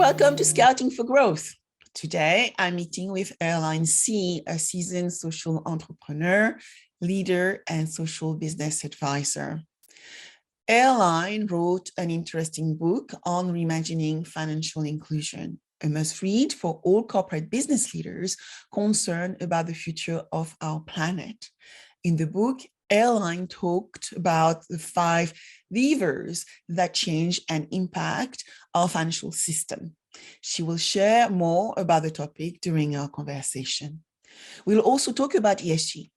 welcome to Scouting for Growth. Today, I'm meeting with Erlijn Sie, a seasoned social entrepreneur, leader, and social business advisor. Erlijn wrote an interesting book on reimagining financial inclusion, a must-read for all corporate business leaders concerned about the future of our planet. In the book, Erlijn talked about the 5 levers that change and impact our financial system. She will share more about the topic during our conversation. We'll also talk about ESG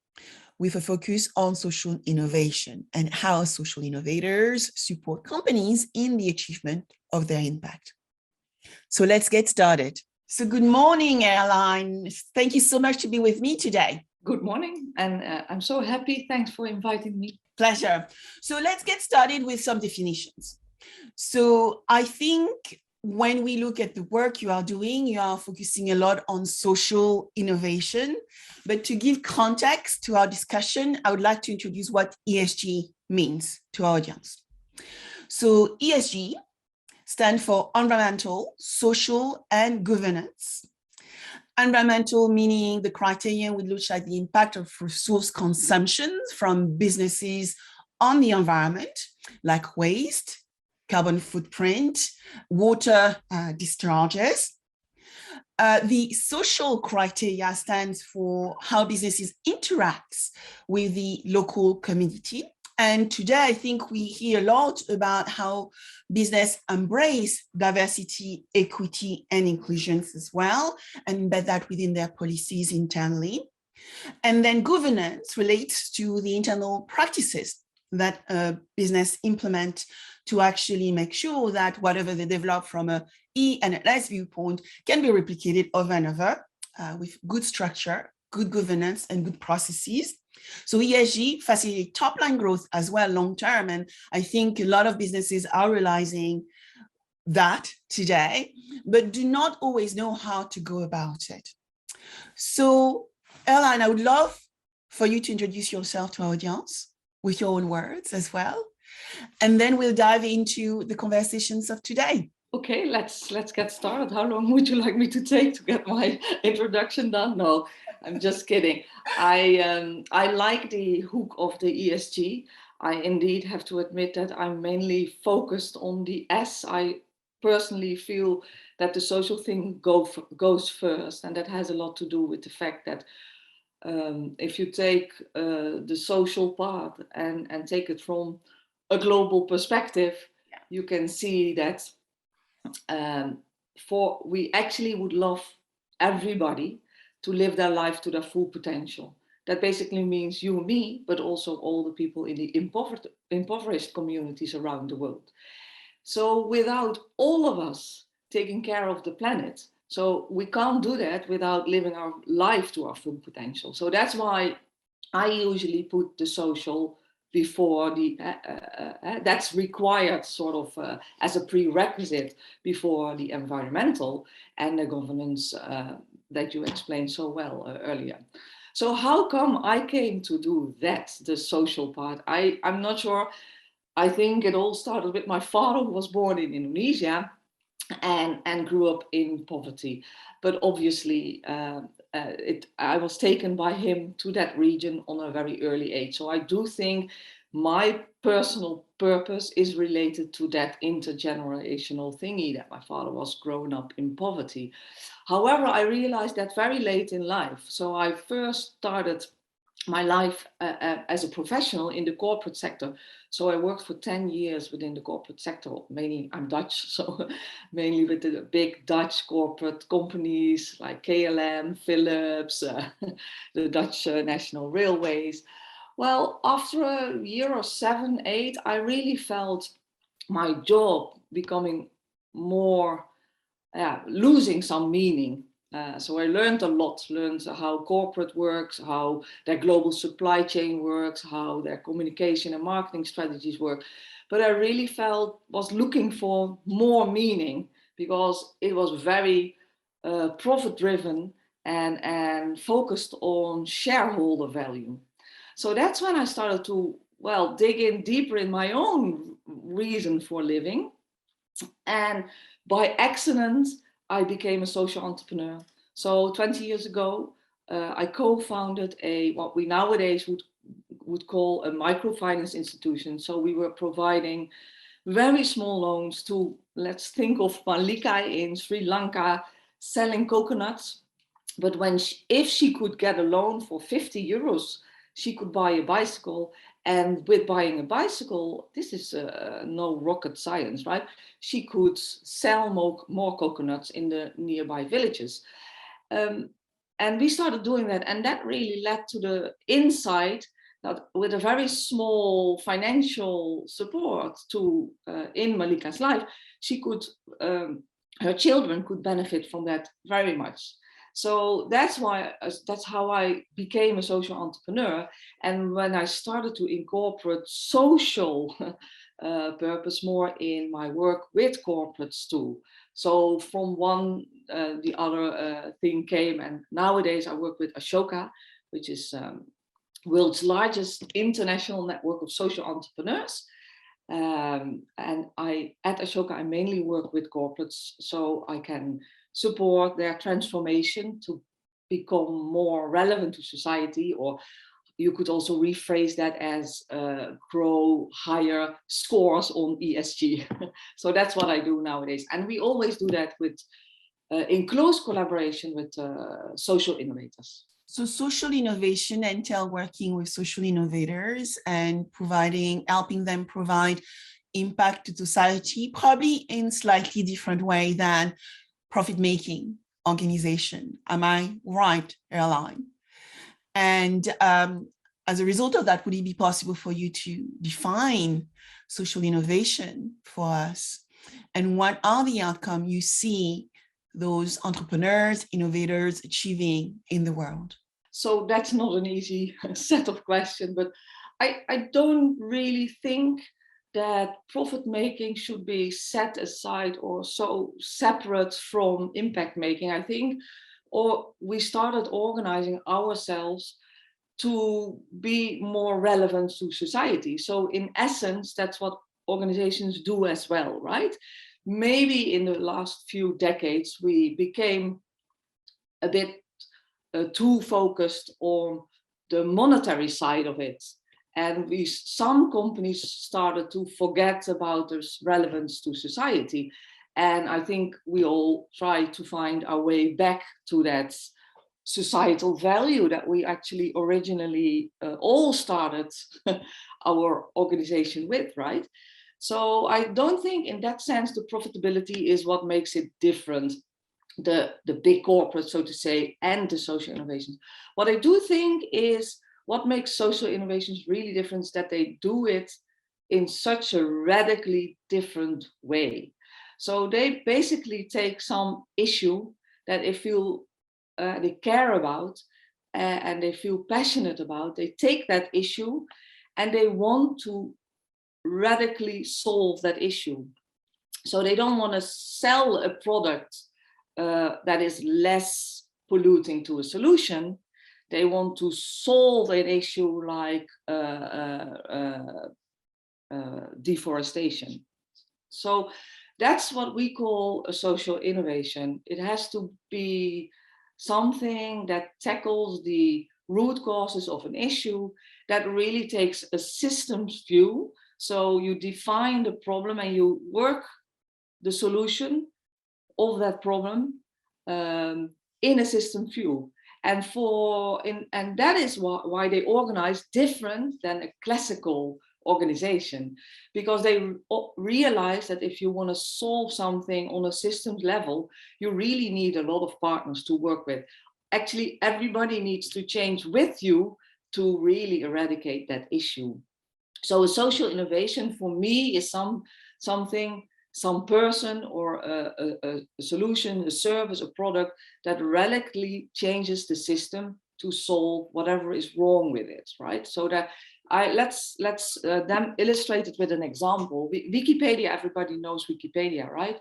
with a focus on social innovation and how social innovators support companies in the achievement of their impact. So let's get started. So good morning, Erlijn. Thank you so much to be with me today. Good morning, and I'm so happy. Thanks for inviting me. Pleasure. So let's get started with some definitions. So I think when we look at the work you are doing, you are focusing a lot on social innovation. But to give context to our discussion, I would like to introduce what ESG means to our audience. So ESG stands for environmental, social, and governance. Environmental meaning the criteria would look at the impact of resource consumption from businesses on the environment, like waste, carbon footprint, water discharges. The social criteria stands for how businesses interact with the local community. And today, I think we hear a lot about how business embrace diversity, equity, and inclusion as well, and embed that within their policies internally. And then governance relates to the internal practices that a business implement to actually make sure that whatever they develop from a E and an S viewpoint can be replicated over and over with good structure, good governance, and good processes. So ESG facilitates top-line growth as well long-term. And I think a lot of businesses are realizing that today, but do not always know how to go about it. So Erlijn, I would love for you to introduce yourself to our audience with your own words as well. And then we'll dive into the conversations of today. Okay, let's get started. How long would you like me to take to get my introduction done? No, I'm just kidding. I like the hook of the ESG. I indeed have to admit that I'm mainly focused on the S. I personally feel that the social thing goes first, and that has a lot to do with the fact that if you take the social part and take it from a global perspective, you can see that we actually would love everybody to live their life to their full potential. That basically means you and me, but also all the people in the impoverished communities around the world. So without all of us taking care of the planet, so we can't do that without living our life to our full potential. So that's why I usually put the social before the, that's required sort of as a prerequisite before the environmental and the governance that you explained so well earlier. So how come I came to do that, the social part? I'm not sure. I think it all started with my father, who was born in Indonesia and grew up in poverty. But obviously, I was taken by him to that region on a very early age. So I do think my personal purpose is related to that intergenerational thingy that my father was grown up in poverty. However, I realized that very late in life. So I first started my life as a professional in the corporate sector. So I worked for 10 years within the corporate sector. Mainly, I'm Dutch, so mainly with the big Dutch corporate companies like KLM, Philips, the Dutch National Railways. Well, after a year or 7, 8, I really felt my job becoming more, losing some meaning. So I learned a lot, learned how corporate works, how their global supply chain works, how their communication and marketing strategies work. But I really was looking for more meaning because it was very profit driven and focused on shareholder value. So that's when I started to, dig in deeper in my own reason for living. And by accident, I became a social entrepreneur. So 20 years ago, I co-founded what we nowadays would call a microfinance institution. So we were providing very small loans to, let's think of Malika in Sri Lanka selling coconuts. But if she could get a loan for 50 euros, she could buy a bicycle. And with buying a bicycle, this is no rocket science, right? She could sell more coconuts in the nearby villages. And we started doing that. And that really led to the insight that with a very small financial support in Malika's life, she could, her children could benefit from that very much. So that's how I became a social entrepreneur. And when I started to incorporate social purpose more in my work with corporates too. So from one, the other thing came, and nowadays I work with Ashoka, which is world's largest international network of social entrepreneurs. And at Ashoka, I mainly work with corporates, so I can support their transformation to become more relevant to society, or you could also rephrase that as grow higher scores on ESG. So that's what I do nowadays. And we always do that with in close collaboration with social innovators. So social innovation entails working with social innovators and helping them provide impact to society, probably in slightly different way than profit-making organization. Am I right, Erlijn? And as a result of that, would it be possible for you to define social innovation for us? And what are the outcomes you see those entrepreneurs, innovators achieving in the world? So that's not an easy set of questions, but I don't really think that profit making should be set aside or so separate from impact making. I think, or we started organizing ourselves to be more relevant to society. So in essence, that's what organizations do as well, right? Maybe in the last few decades, we became a bit too focused on the monetary side of it. And some companies started to forget about this relevance to society. And I think we all try to find our way back to that societal value that we actually originally all started our organization with, right? So I don't think in that sense the profitability is what makes it different, the big corporate, so to say, and the social innovations. What I do think is what makes social innovations really different is that they do it in such a radically different way. So they basically take some issue that they care about and they feel passionate about. They take that issue and they want to radically solve that issue. So they don't want to sell a product that is less polluting to a solution. They want to solve an issue like deforestation. So that's what we call a social innovation. It has to be something that tackles the root causes of an issue, that really takes a systems view. So you define the problem and you work the solution of that problem in a system view. And that is why they organize different than a classical organization, because they realize that if you want to solve something on a systems level, you really need a lot of partners to work with. Actually, everybody needs to change with you to really eradicate that issue. So a social innovation for me is something, some person or a solution, a service, a product that radically changes the system to solve whatever is wrong with it, right? So that let's then illustrate it with an example. Wikipedia, everybody knows Wikipedia, right?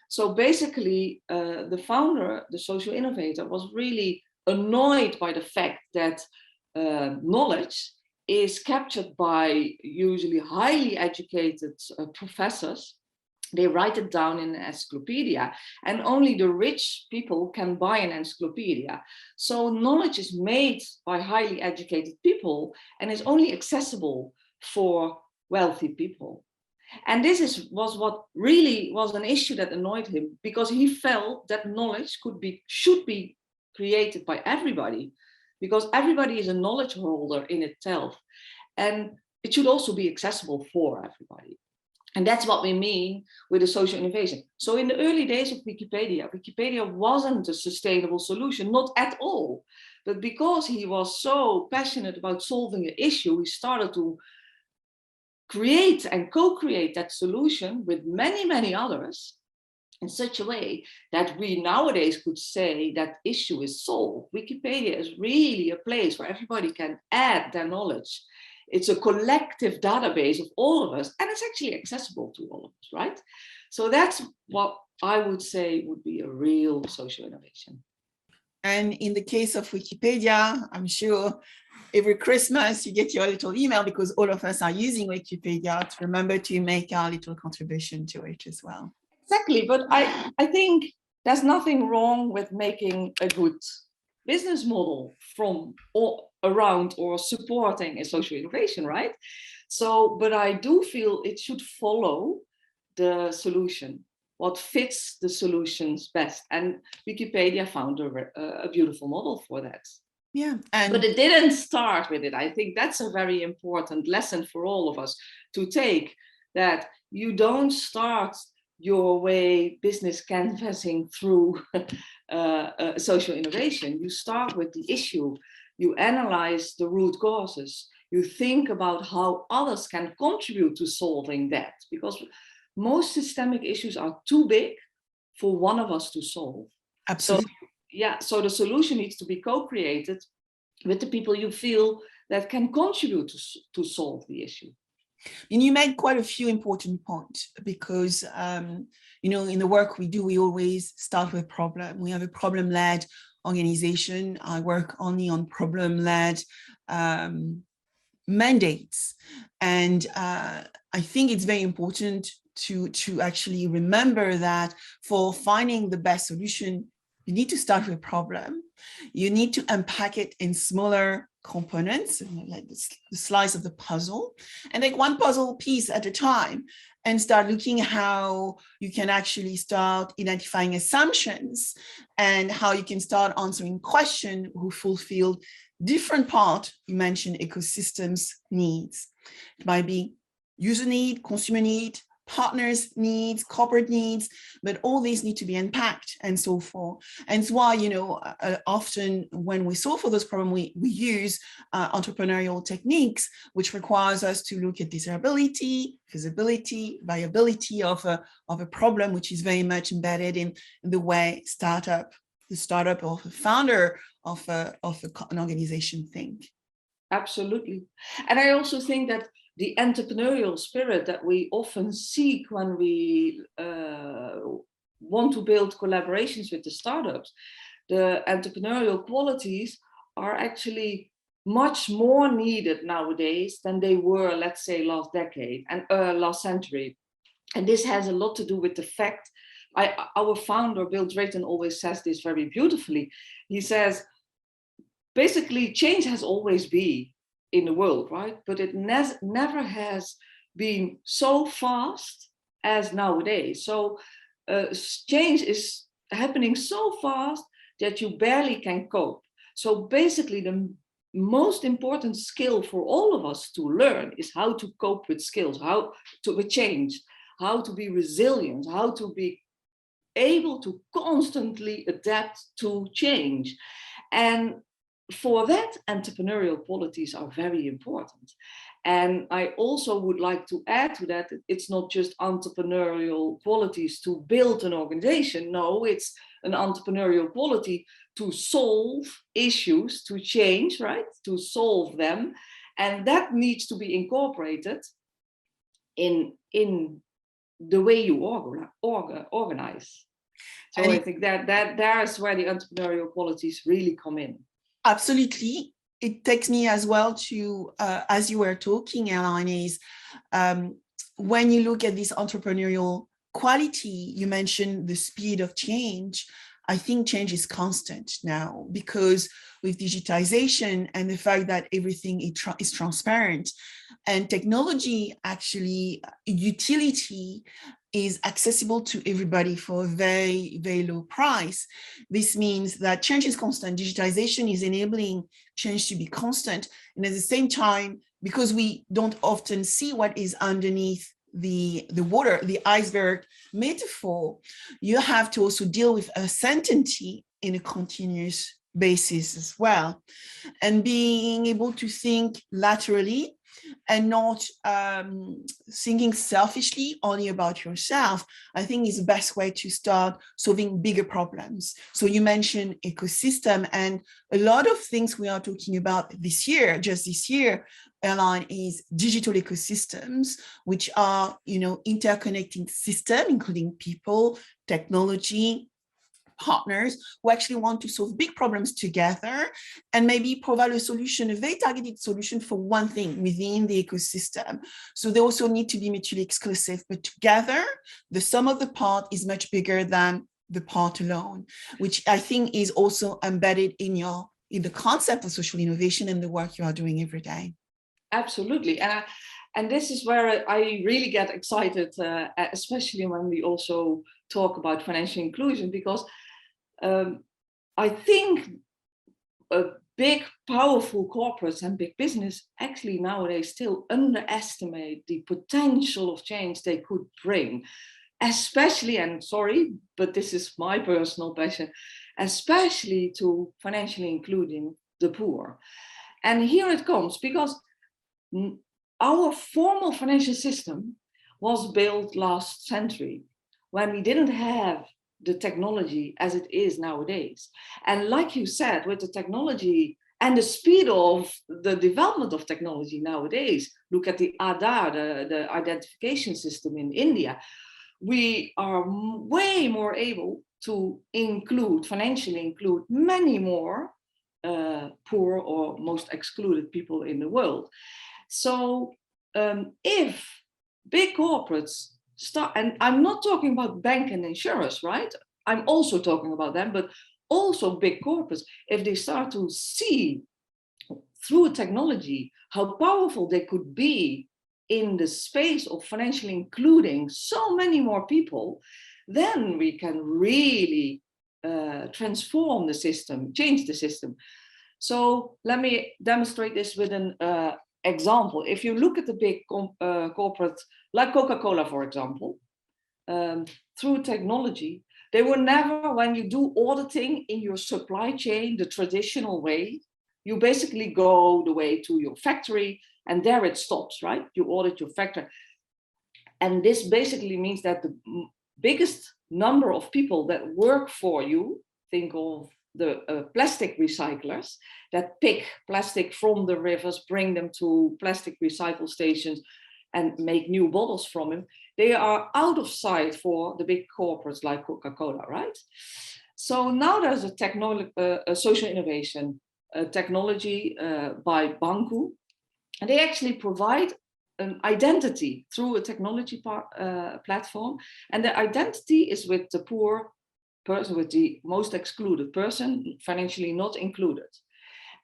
So basically, the founder, the social innovator, was really annoyed by the fact that knowledge is captured by usually highly educated professors, They write it down in an encyclopedia, and only the rich people can buy an encyclopedia. So knowledge is made by highly educated people and is only accessible for wealthy people. And this was what really was an issue that annoyed him, because he felt that knowledge should be created by everybody, because everybody is a knowledge holder in itself. And it should also be accessible for everybody. And that's what we mean with the social innovation. So in the early days of Wikipedia, Wikipedia wasn't a sustainable solution, not at all. But because he was so passionate about solving an issue, he started to create and co-create that solution with many, many others in such a way that we nowadays could say that issue is solved. Wikipedia is really a place where everybody can add their knowledge. It's a collective database of all of us, and it's actually accessible to all of us, right? So that's what I would say would be a real social innovation. And in the case of Wikipedia, I'm sure every Christmas you get your little email, because all of us are using Wikipedia, to remember to make our little contribution to it as well. Exactly, but I think there's nothing wrong with making a good business model from or around or supporting a social innovation, right? So, but I do feel it should follow the solution, what fits the solutions best. And Wikipedia found a beautiful model for that. Yeah, but it didn't start with it. I think that's a very important lesson for all of us to take, that you don't start your way business canvassing through social innovation. You start with the issue, you analyze the root causes, you think about how others can contribute to solving that, because most systemic issues are too big for one of us to solve. Absolutely. So, yeah, so the solution needs to be co-created with the people you feel that can contribute to solve the issue. And you made quite a few important points, because, you know, in the work we do, we always start with problem. We have a problem-led organization. I work only on problem-led mandates. And I think it's very important to actually remember that for finding the best solution, you need to start with a problem. You need to unpack it in smaller components, like the slice of the puzzle, and take one puzzle piece at a time, and start looking how you can actually start identifying assumptions and how you can start answering questions who fulfill different part. You mentioned ecosystems needs. It might be user need, consumer need, partners needs, corporate needs, but all these need to be unpacked and so forth. And it's why, you know, often when we solve for this problem, we use entrepreneurial techniques, which requires us to look at desirability, feasibility, viability of a problem, which is very much embedded in the way the startup or the founder of an organization think. Absolutely. And I also think that the entrepreneurial spirit that we often seek when we want to build collaborations with the startups, the entrepreneurial qualities are actually much more needed nowadays than they were, let's say, last decade and last century. And this has a lot to do with the fact, our founder, Bill Drayton, always says this very beautifully. He says, basically, change has always been in the world, right? But it never has been so fast as nowadays. So change is happening so fast that you barely can cope. So basically, the most important skill for all of us to learn is how to cope with skills, with change, how to be resilient, how to be able to constantly adapt to change. And for that, entrepreneurial qualities are very important. And I also would like to add to that, it's not just entrepreneurial qualities to build an organization. No, it's an entrepreneurial quality to solve issues, to change, right? To solve them. And that needs to be incorporated in the way you organize. So I think that there's where the entrepreneurial qualities really come in. Absolutely. It takes me as well to, as you were talking, Erlijn, is when you look at this entrepreneurial quality, you mentioned the speed of change. I think change is constant now, because with digitization and the fact that everything is transparent, and technology, actually utility is accessible to everybody for a very, very low price. This means that change is constant. Digitization is enabling change to be constant. And at the same time, because we don't often see what is underneath the water, the iceberg metaphor, you have to also deal with uncertainty in a continuous basis as well. And being able to think laterally and not thinking selfishly only about yourself, I think is the best way to start solving bigger problems. So you mentioned ecosystem, and a lot of things we are talking about this year, just this year, Erlijn, is digital ecosystems, which are, interconnecting systems, including people, technology, partners who actually want to solve big problems together and maybe provide a solution, a very targeted solution for one thing within the ecosystem. So they also need to be mutually exclusive, but together, the sum of the part is much bigger than the part alone, which I think is also embedded in the concept of social innovation and the work you are doing every day. Absolutely. And this is where I really get excited, especially when we also talk about financial inclusion, because I think big, powerful corporates and big business actually nowadays still underestimate the potential of change they could bring, especially, and sorry, but this is my personal passion, especially to financially including the poor. And here it comes, because our formal financial system was built last century when we didn't have the technology as it is nowadays. And like you said, with the technology and the speed of the development of technology nowadays, look at the Aadhaar, the identification system in India, we are way more able to financially include many more poor or most excluded people in the world. So if big corporates start, and I'm not talking about bank and insurers, right? I'm also talking about them, but also big corporates, if they start to see through technology how powerful they could be in the space of financially including so many more people, then we can really transform the system, change the system. So let me demonstrate this with an example. If you look at the big corporates like Coca-Cola, for example, through technology, they were never, when you do auditing in your supply chain the traditional way, you basically go the way to your factory and there it stops, right? You audit your factory. And this basically means that the biggest number of people that work for you, think of the plastic recyclers that pick plastic from the rivers, bring them to plastic recycle stations and make new bottles from them, they are out of sight for the big corporates like Coca-Cola, right? So now there's a social innovation technology by Banku, and they actually provide an identity through a technology platform, and the identity is with the poor person, with the most excluded person, financially not included.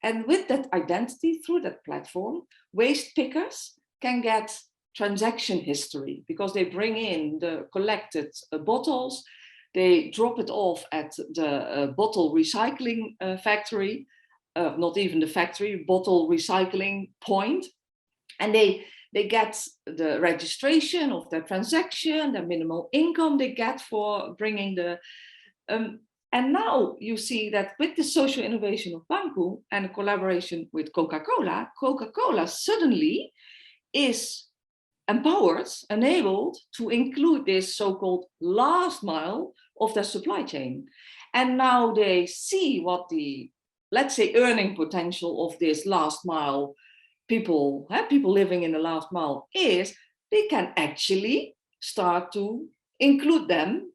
And with that identity, through that platform, waste pickers can get transaction history because they bring in the collected bottles, they drop it off at the bottle recycling factory, not even the factory, bottle recycling point, and they get the registration of their transaction, the minimal income they get for bringing the and now you see that with the social innovation of Banku and a collaboration with Coca-Cola, Coca-Cola suddenly is empowered, enabled to include this so-called last mile of their supply chain. And now they see what the, let's say, earning potential of this last mile people living in the last mile is. They can actually start to include them,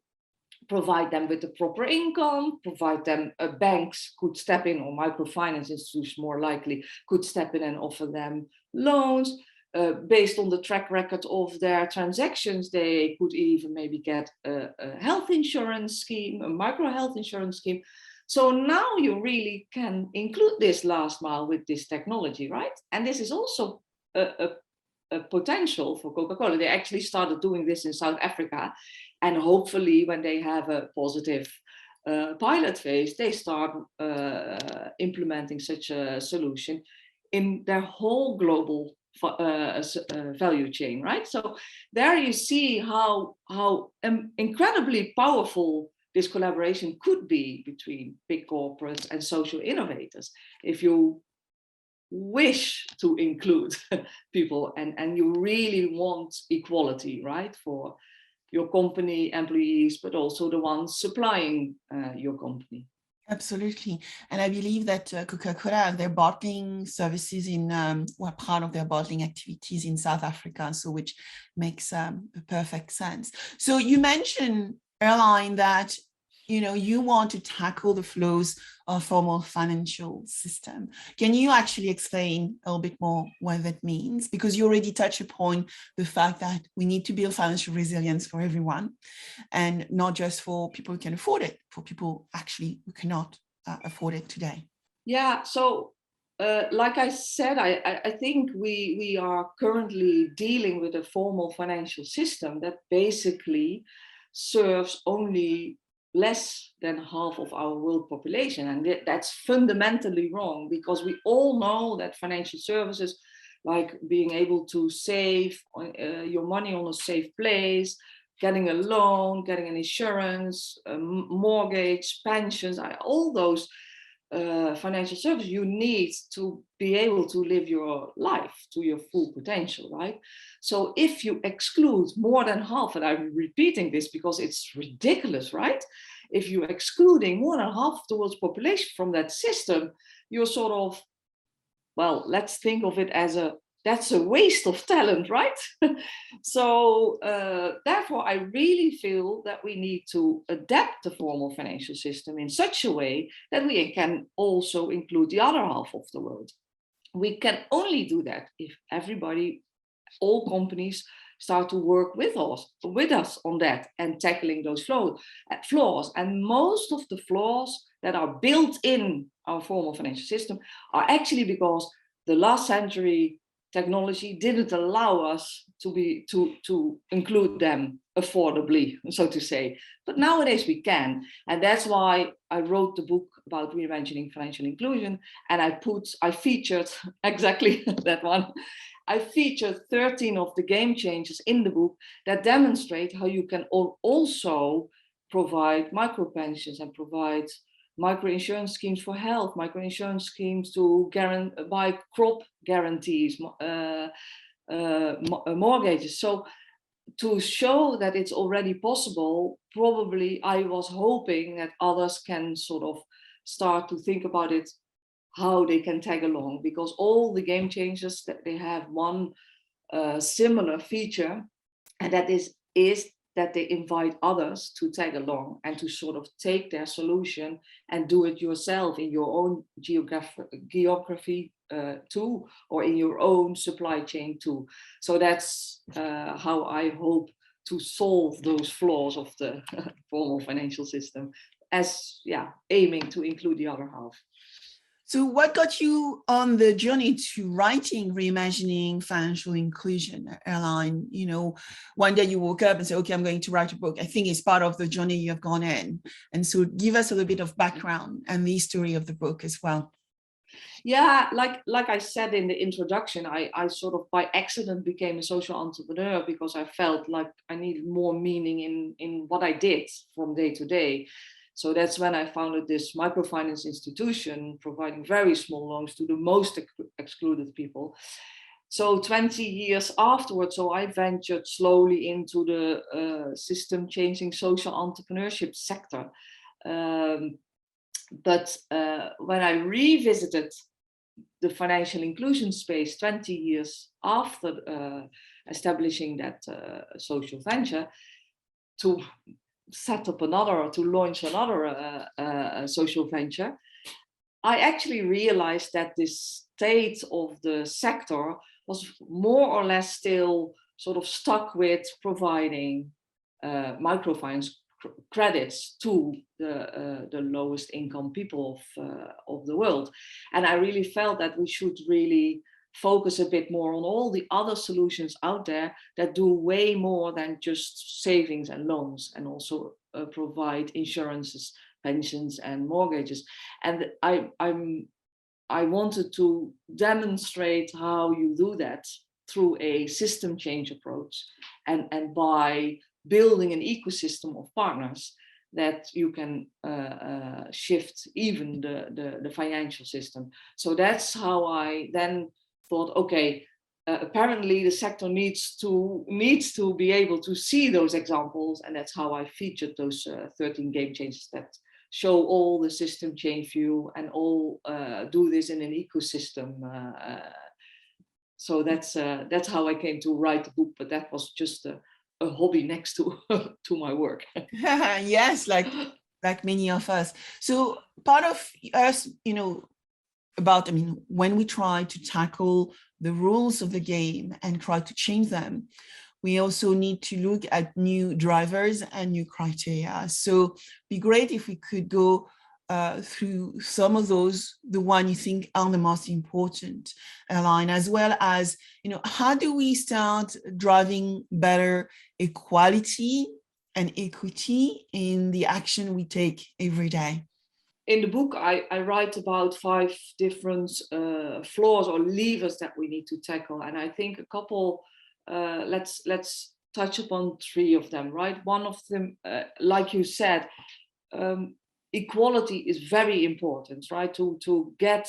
provide them with the proper income, provide them, banks could step in, or microfinance institutions more likely could step in and offer them loans. based on the track record of their transactions, they could even maybe get a health insurance scheme, a micro health insurance scheme. So now you really can include this last mile with this technology, right? And this is also a potential for Coca-Cola. They actually started doing this in South Africa, and hopefully when they have a positive pilot phase, they start implementing such a solution in their whole global value chain, right? So there you see how incredibly powerful this collaboration could be between big corporates and social innovators. If you wish to include people and you really want equality, right, for your company employees, but also the ones supplying your company. Absolutely. And I believe that Coca-Cola, their bottling services were part of their bottling activities in South Africa, so which makes perfect sense. So you mentioned, Erlijn, that you want to tackle the flows of formal financial system. Can you actually explain a little bit more what that means? Because you already touched upon the fact that we need to build financial resilience for everyone, and not just for people who can afford it, for people actually who cannot afford it today. Yeah, so like I said, I think we are currently dealing with a formal financial system that basically serves only less than half of our world population. And that's fundamentally wrong, because we all know that financial services, like being able to save your money on a safe place, getting a loan, getting an insurance, a mortgage, pensions, all those financial services you need to be able to live your life to your full potential, right? So if you exclude more than half, and I'm repeating this because it's ridiculous, right? If you're excluding more than half of the world's population from that system, you're sort of, well, let's think of it as that's a waste of talent, right? So therefore, I really feel that we need to adapt the formal financial system in such a way that we can also include the other half of the world. We can only do that if everybody, all companies, start to work with us on that and tackling those flaws. And most of the flaws that are built in our formal financial system are actually because the last century technology didn't allow us to include them affordably, so to say. But nowadays we can. And that's why I wrote the book about reimagining financial inclusion. And I featured exactly that one. I featured 13 of the game changers in the book that demonstrate how you can also provide micro pensions and provide micro insurance schemes for health, micro insurance schemes to buy crop guarantees, mortgages. So to show that it's already possible, probably I was hoping that others can sort of start to think about it, how they can tag along, because all the game changers, that they have one similar feature, and that is that they invite others to tag along and to sort of take their solution and do it yourself in your own geography too, or in your own supply chain too. So that's how I hope to solve those flaws of the formal financial system, as aiming to include the other half. So what got you on the journey to writing Reimagining Financial Inclusion, Erlijn? One day you woke up and said, okay, I'm going to write a book. I think it's part of the journey you have gone in. And so give us a little bit of background and the story of the book as well. Yeah, like I said in the introduction, I sort of by accident became a social entrepreneur because I felt like I needed more meaning in what I did from day to day. So that's when I founded this microfinance institution, providing very small loans to the most excluded people. So 20 years afterwards, so I ventured slowly into the system changing social entrepreneurship sector. But when I revisited the financial inclusion space 20 years after establishing that social venture, to set up another, or to launch another social venture, I actually realized that this state of the sector was more or less still sort of stuck with providing microfinance credits to the lowest income people of the world. And I really felt that we should really focus a bit more on all the other solutions out there that do way more than just savings and loans, and also provide insurances, pensions and mortgages. And I wanted to demonstrate how you do that through a system change approach, and by building an ecosystem of partners that you can shift even the financial system. So that's how I then thought, okay, apparently the sector needs to be able to see those examples, and that's how I featured those 13 game changers that show all the system change view and all do this in an ecosystem. So that's how I came to write the book, but that was just a hobby next to to my work. Yes, like many of us. So part of us, when we try to tackle the rules of the game and try to change them, we also need to look at new drivers and new criteria. So be great if we could go through some of those, the one you think are the most important, Erlijn, as well as, how do we start driving better equality and equity in the action we take every day? In the book, I write about 5 different flaws or levers that we need to tackle. And I think a couple, let's touch upon 3 of them, right? One of them, like you said, equality is very important, right? To get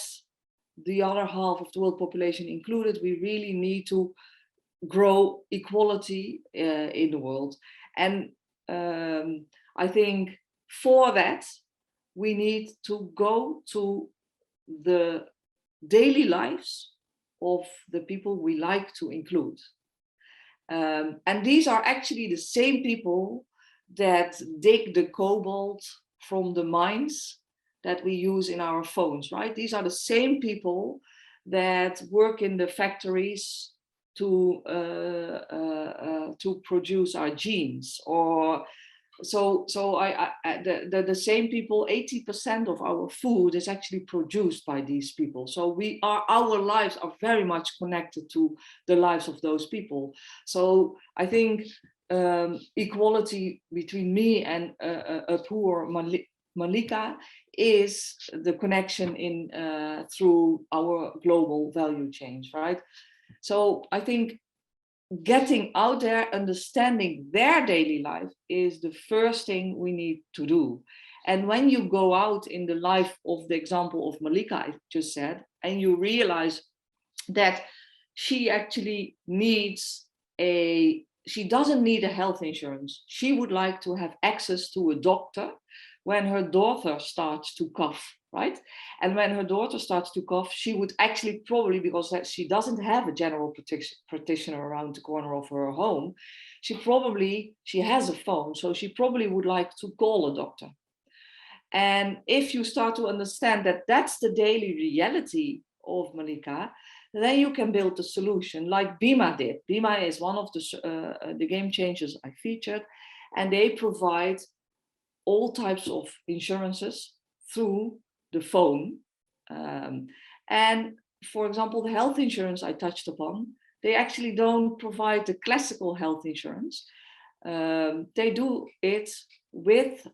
the other half of the world population included, we really need to grow equality in the world. And I think for that, we need to go to the daily lives of the people we like to include. And these are actually the same people that dig the cobalt from the mines that we use in our phones, right? These are the same people that work in the factories to produce our genes, or the same people. 80% of our food is actually produced by these people. So our lives are very much connected to the lives of those people. So I think equality between me and a poor Malika is the connection in through our global value change, right? So I think getting out there, understanding their daily life is the first thing we need to do. And when you go out in the life of the example of Malika I just said, and you realize that she actually she doesn't need a health insurance. She would like to have access to a doctor when her daughter starts to cough, right? And when her daughter starts to cough, she would actually probably, because she doesn't have a general practitioner around the corner of her home, she has a phone, so she probably would like to call a doctor. And if you start to understand that that's the daily reality of Malika, then you can build a solution like Bima did. Bima is one of the game changers I featured, and they provide all types of insurances through the phone. And for example, the health insurance I touched upon, they actually don't provide the classical health insurance. They do it with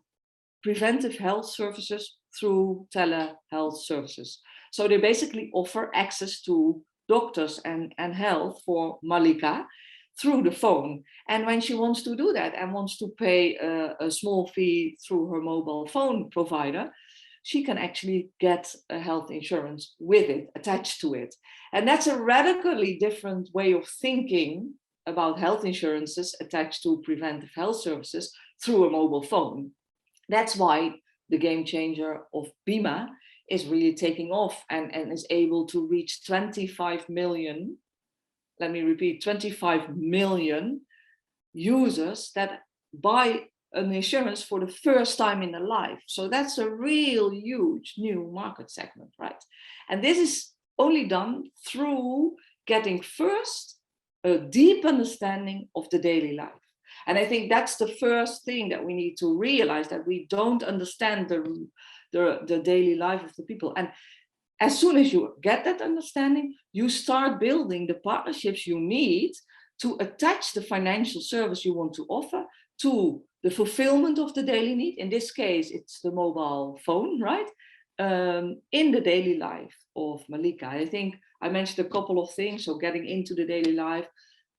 preventive health services through telehealth services. So they basically offer access to doctors and health for Malika through the phone. And when she wants to do that and wants to pay a small fee through her mobile phone provider, she can actually get a health insurance with it, attached to it. And that's a radically different way of thinking about health insurances attached to preventive health services through a mobile phone. That's why the game changer of Bima is really taking off and is able to reach 25 million, let me repeat, 25 million users that buy an insurance for the first time in their life. So that's a real huge new market segment, right? And this is only done through getting first a deep understanding of the daily life. And I think that's the first thing that we need to realize, that we don't understand the daily life of the people. And as soon as you get that understanding, you start building the partnerships you need to attach the financial service you want to offer to the fulfillment of the daily need. In this case, it's the mobile phone, right? In the daily life of Malika. I think I mentioned a couple of things. So getting into the daily life,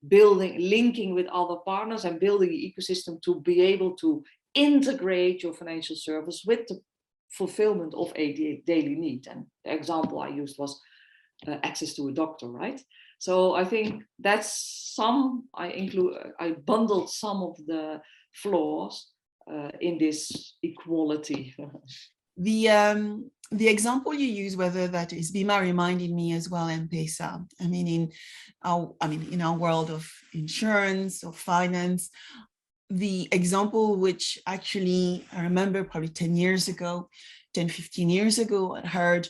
building, linking with other partners, and building the ecosystem to be able to integrate your financial service with the fulfillment of a daily need. And the example I used was access to a doctor, right? So I think that's I bundled some of the flaws in this equality. The example you use, whether that is Bima, reminded me as well, M-Pesa. I mean, in our world of insurance or finance, the example which actually I remember probably 10, 15 years ago, I heard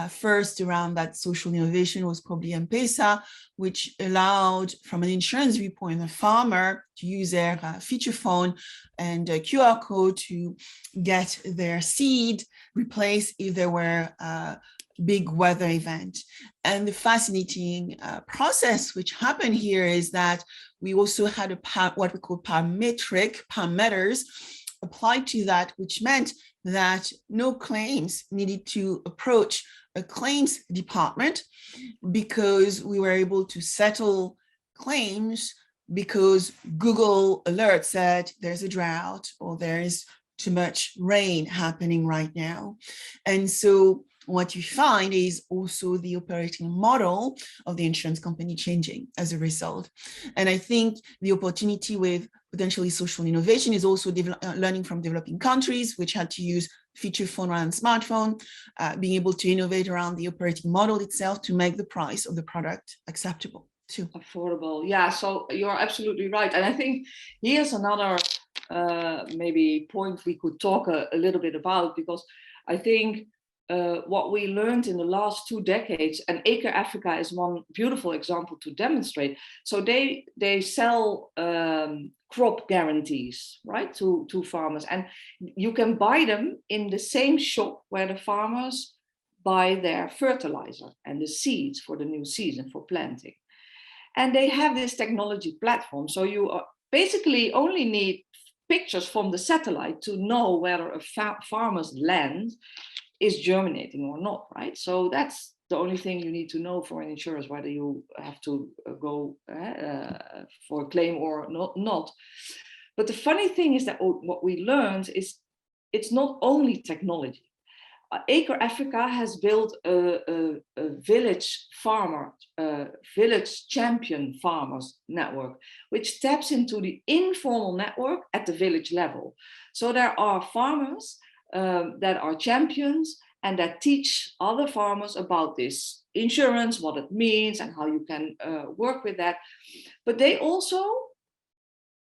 first around that social innovation was probably M-Pesa, which allowed, from an insurance viewpoint, a farmer to use their feature phone and a QR code to get their seed replaced if there were a big weather event. And the fascinating process which happened here is that we also had what we call parameters applied to that, which meant that no claims needed to approach a claims department, because we were able to settle claims because Google alert said there's a drought or there is too much rain happening right now. And so what you find is also the operating model of the insurance company changing as a result. And I think the opportunity with potentially social innovation is also learning from developing countries, which had to use feature phone rather than smartphone, being able to innovate around the operating model itself to make the price of the product acceptable too. Affordable. Yeah, so you're absolutely right. And I think here's another maybe point we could talk a little bit about, because I think what we learned in the last 2 decades, and Acre Africa is one beautiful example to demonstrate. So they sell crop guarantees, right, to farmers, and you can buy them in the same shop where the farmers buy their fertilizer and the seeds for the new season for planting. And they have this technology platform, so you basically only need pictures from the satellite to know whether a farmer's land is germinating or not, right? So that's the only thing you need to know for an insurance, whether you have to go for a claim or not. But the funny thing is that what we learned is it's not only technology. Acre Africa has built a village champion farmers network, which taps into the informal network at the village level. So there are farmers that are champions and that teach other farmers about this insurance, what it means and how you can work with that. But they also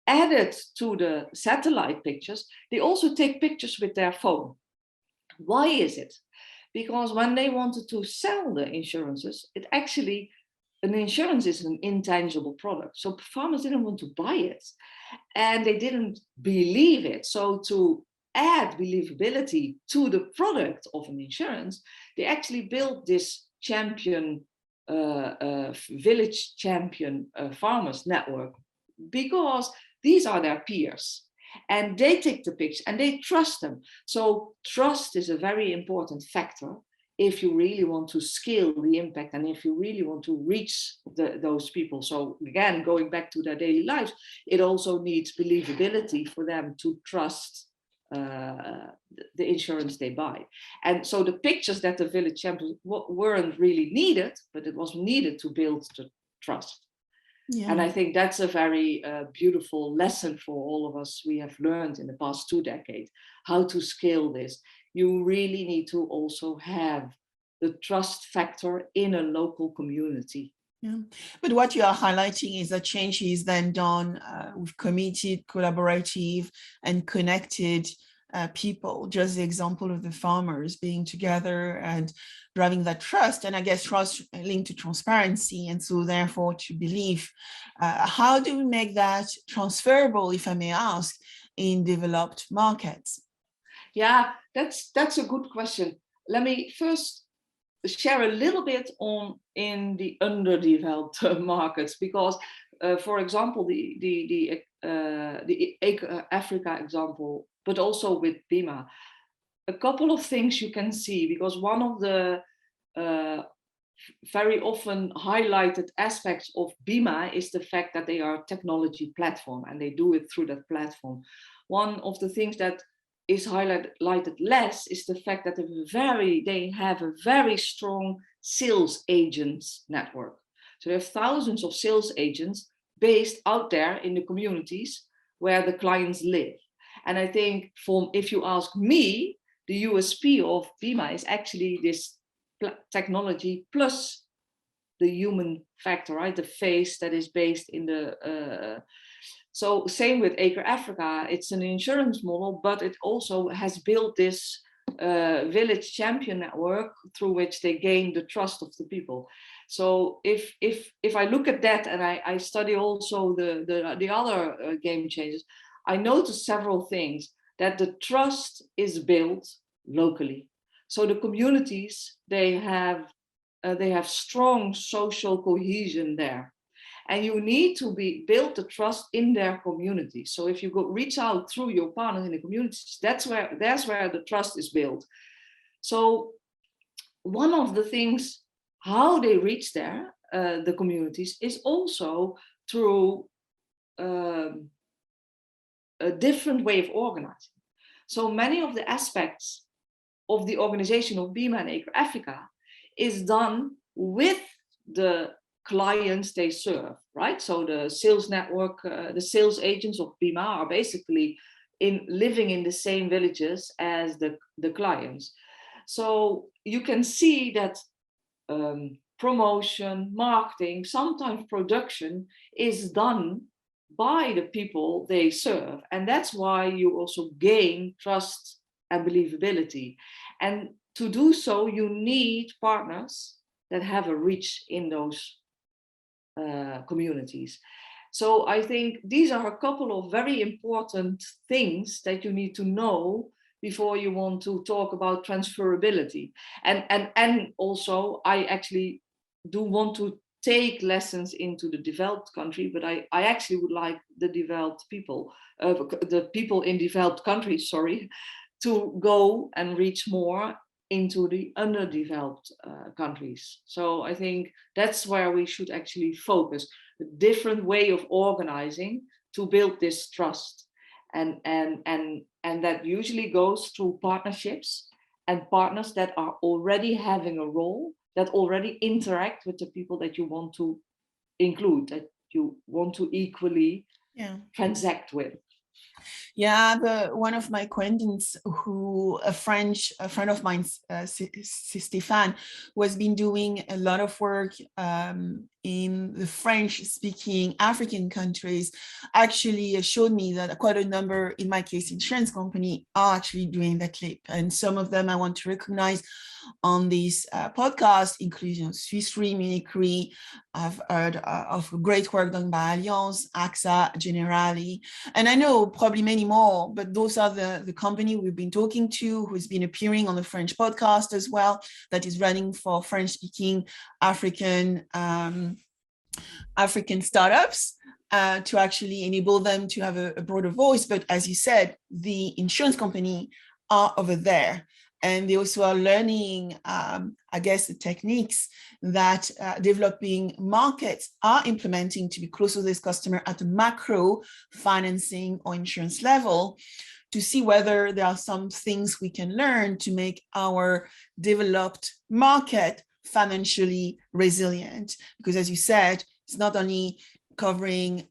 added to the satellite pictures, they also take pictures with their phone. Why is it? Because when they wanted to sell the insurances, an insurance is an intangible product. So farmers didn't want to buy it and they didn't believe it. So to add believability to the product of an insurance, they actually built this champion, village champion farmers network, because these are their peers. And they take the picture and they trust them. So trust is a very important factor if you really want to scale the impact and if you really want to reach those people. So again, going back to their daily lives, it also needs believability for them to trust the insurance they buy. And so the pictures that the village champions weren't really needed, but it was needed to build the trust. Yeah. And I think that's a very beautiful lesson for all of us. We have learned in the past 2 decades how to scale this. You really need to also have the trust factor in a local community. Yeah. But what you are highlighting is that change is then done with committed, collaborative, and connected people, just the example of the farmers being together and driving that trust, and I guess trust linked to transparency, and so therefore to belief. How do we make that transferable, if I may ask, in developed markets? Yeah, that's a good question. Let me first share a little bit on in the underdeveloped markets, because for example, the Africa example, but also with BIMA, a couple of things you can see, because one of the very often highlighted aspects of BIMA is the fact that they are a technology platform and they do it through that platform. One of the things that is highlighted less is the fact that they have a very strong sales agents network. So they have thousands of sales agents based out there in the communities where the clients live. And I think if you ask me, the USP of BIMA is actually this technology plus the human factor, right? The face that is based in the so same with Acre Africa. It's an insurance model, but it also has built this village champion network through which they gain the trust of the people. So if I look at that, and I study also the other game changers, I notice several things. That the trust is built locally. So the communities, they have strong social cohesion there. And you need to build the trust in their community. So if you reach out through your partners in the communities, that's where the trust is built. So one of the things, how they reach there, the communities, is also through a different way of organizing. So many of the aspects of the organization of BIMA and Acre Africa is done with the clients they serve, right? So the sales network, the sales agents of BIMA are basically living in the same villages as the clients. So you can see that promotion, marketing, sometimes production is done by the people they serve. And that's why you also gain trust and believability. And to do so, you need partners that have a reach in those communities. So I think these are a couple of very important things that you need to know before you want to talk about transferability. And also, I actually do want to take lessons into the developed country, but I actually would like the developed people, the people in developed countries, sorry, to go and reach more into the underdeveloped countries. So I think that's where we should actually focus, a different way of organizing to build this trust. And that usually goes through partnerships and partners that are already having a role, that already interact with the people that you want to include, that you want to equally transact with. Yeah, one of my acquaintances, a friend of mine, Stéphane, who has been doing a lot of work in the French-speaking African countries, actually showed me that quite a number, in my case, insurance company, are actually doing that leap. And some of them I want to recognize on this podcast, including Swiss Re, Munich Re. I've heard of great work done by Allianz, AXA, Generali, and I know probably many more, but those are the company we've been talking to, who's been appearing on the French podcast as well, that is running for French-speaking African startups to actually enable them to have a broader voice. But as you said, the insurance company are over there. And they also are learning, I guess, the techniques that developing markets are implementing to be closer to this customer at a macro financing or insurance level, to see whether there are some things we can learn to make our developed market financially resilient. Because as you said, it's not only covering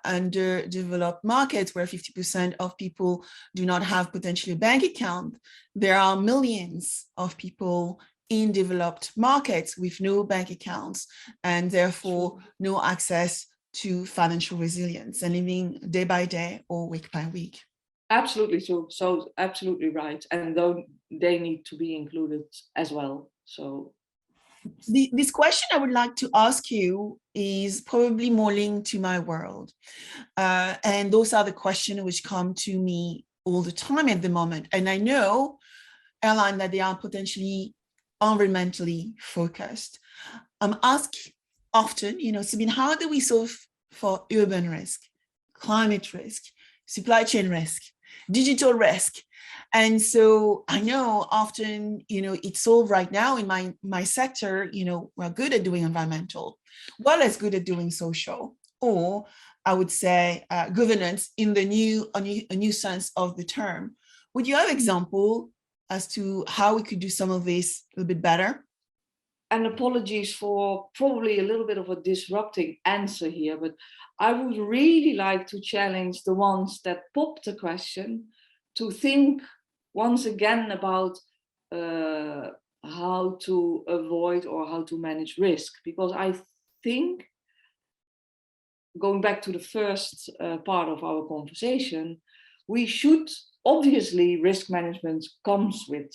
underdeveloped markets where 50% of people do not have potentially a bank account. There are millions of people in developed markets with no bank accounts and therefore no access to financial resilience and living day by day or week by week. Absolutely true. So absolutely right. And though they need to be included as well. So This question I would like to ask you is probably more linked to my world. And those are the questions which come to me all the time at the moment. And I know, Erlijn, that they are potentially environmentally focused. I'm asked often, Sabine, how do we solve for urban risk, climate risk, supply chain risk, digital risk? And so I know often, it's solved right now in my sector, we're good at doing environmental, well as good at doing social, or I would say governance in the a new sense of the term. Would you have example as to how we could do some of this a little bit better? And apologies for probably a little bit of a disrupting answer here, but I would really like to challenge the ones that popped the question to think once again about how to avoid or how to manage risk. Because I think, going back to the first part of our conversation, we should, obviously, risk management comes with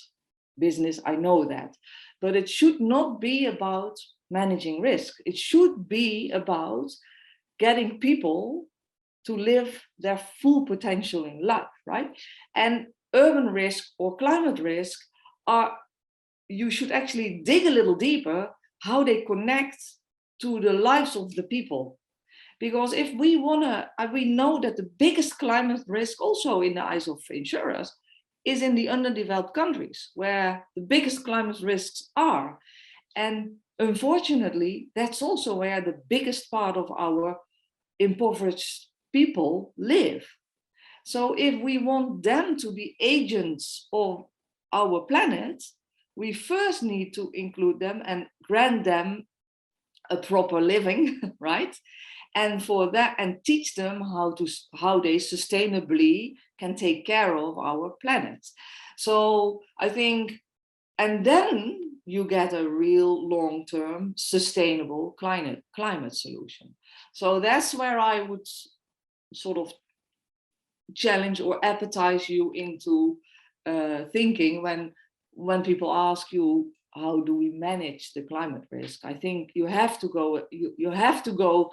business, I know that, but it should not be about managing risk. It should be about getting people to live their full potential in life, right? And urban risk or climate risk are, you should actually dig a little deeper how they connect to the lives of the people. Because if we we know that the biggest climate risk also in the eyes of insurers is in the underdeveloped countries where the biggest climate risks are. And unfortunately, that's also where the biggest part of our impoverished people live. So if we want them to be agents of our planet, we first need to include them and grant them a proper living, right? And for that, and teach them how they sustainably can take care of our planet. So I think, and then you get a real long-term sustainable climate solution. So that's where I would sort of challenge or appetize you into thinking when people ask you, how do we manage the climate risk? I think you have to go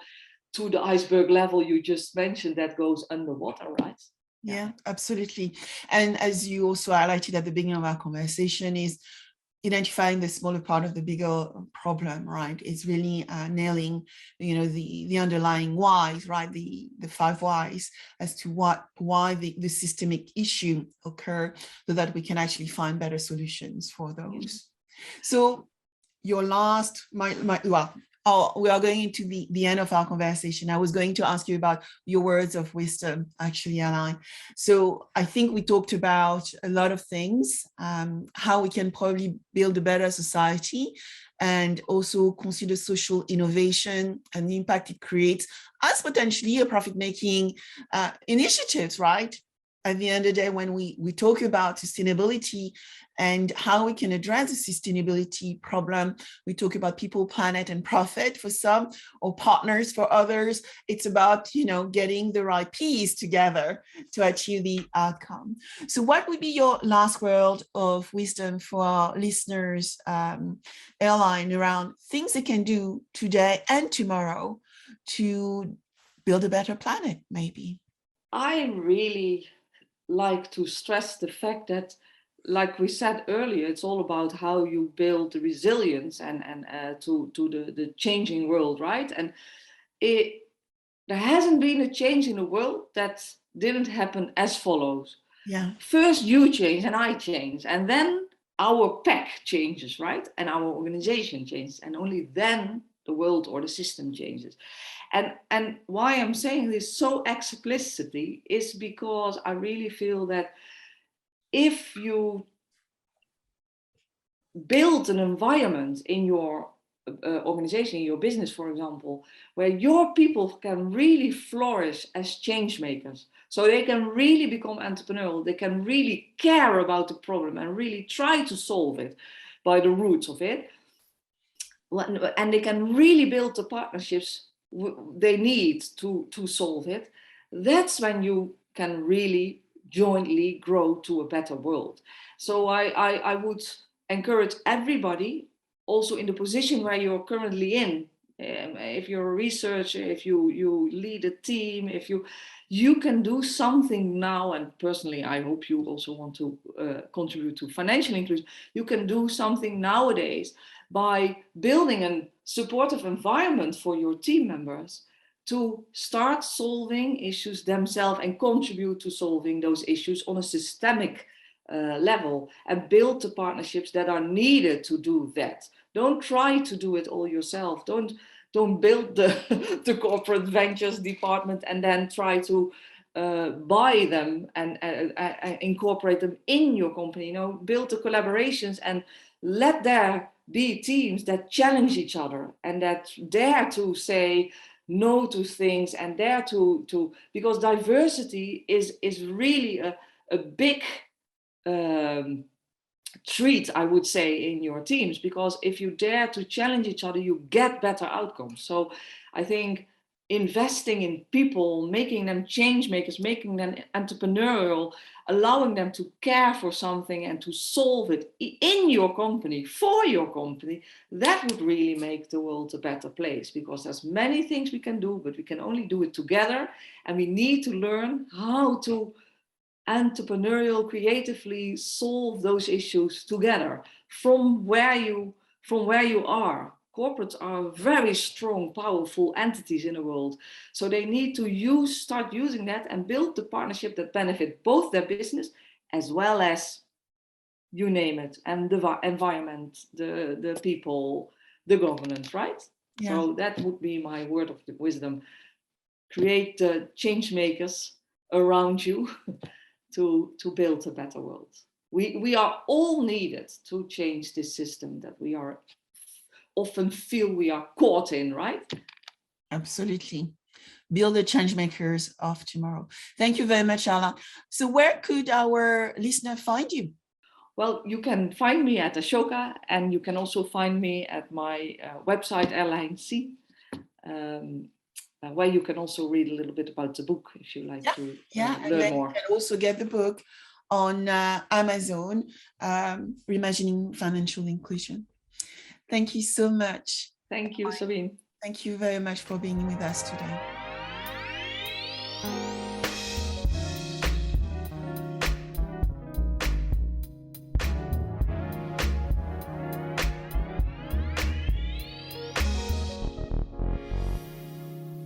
to the iceberg level you just mentioned that goes underwater, right? Yeah, absolutely. And as you also highlighted at the beginning of our conversation, is identifying the smaller part of the bigger problem, right? It's really nailing, the underlying whys, right? The 5 whys as to why the systemic issue occur, so that we can actually find better solutions for those. So your last, we are going into the end of our conversation. I was going to ask you about your words of wisdom, actually, Erlijn. So I think we talked about a lot of things, how we can probably build a better society, and also consider social innovation and the impact it creates as potentially a profit-making initiatives, right? At the end of the day, when we talk about sustainability and how we can address the sustainability problem, we talk about people, planet, and profit for some, or partners for others. It's about, getting the right piece together to achieve the outcome. So what would be your last word of wisdom for our listeners, Erlijn, around things they can do today and tomorrow to build a better planet, maybe? I really like to stress the fact that, like we said earlier, it's all about how you build the resilience and to the changing world, right? And there hasn't been a change in the world that didn't happen as follows. Yeah. First you change and I change, and then our pack changes, right? And our organization changes, and only then the world or the system changes. And why I'm saying this so explicitly is because I really feel that if you build an environment in your organization, in your business, for example, where your people can really flourish as change makers, so they can really become entrepreneurial, they can really care about the problem and really try to solve it by the roots of it, and they can really build the partnerships they need to solve it, that's when you can really jointly grow to a better world. So I would encourage everybody, also in the position where you're currently in, if you're a researcher, if you lead a team, if you can do something now, and personally I hope you also want to contribute to financial inclusion, you can do something nowadays by building a supportive environment for your team members to start solving issues themselves and contribute to solving those issues on a systemic level, and build the partnerships that are needed to do that. Don't try to do it all yourself. Don't build the corporate ventures department and then try to buy them and incorporate them in your company. You know, build the collaborations and let there be teams that challenge each other and that dare to say no to things and dare to because diversity is really a big treat, I would say, in your teams, because if you dare to challenge each other, you get better outcomes. So I think investing in people, making them change makers, making them entrepreneurial, allowing them to care for something and to solve it in your company, for your company, that would really make the world a better place, because there's many things we can do, but we can only do it together. And we need to learn how to entrepreneurial, creatively solve those issues together from where you are. Corporates are very strong, powerful entities in the world. So they need to start using that and build the partnership that benefit both their business as well as, you name it, and the environment, the people, the governance, right? Yeah. So that would be my word of wisdom. Create the change makers around you to build a better world. We are all needed to change this system that we are often feel we are caught in, right? Absolutely. Build the change makers of tomorrow. Thank you very much, Erlijn. So where could our listener find you? Well, you can find me at Ashoka, and you can also find me at my website, Erlijn Sie, where you can also read a little bit about the book if you like to learn more. You can also get the book on Amazon, Reimagining Financial Inclusion. Thank you so much. Thank you, Sabine. Thank you very much for being with us today.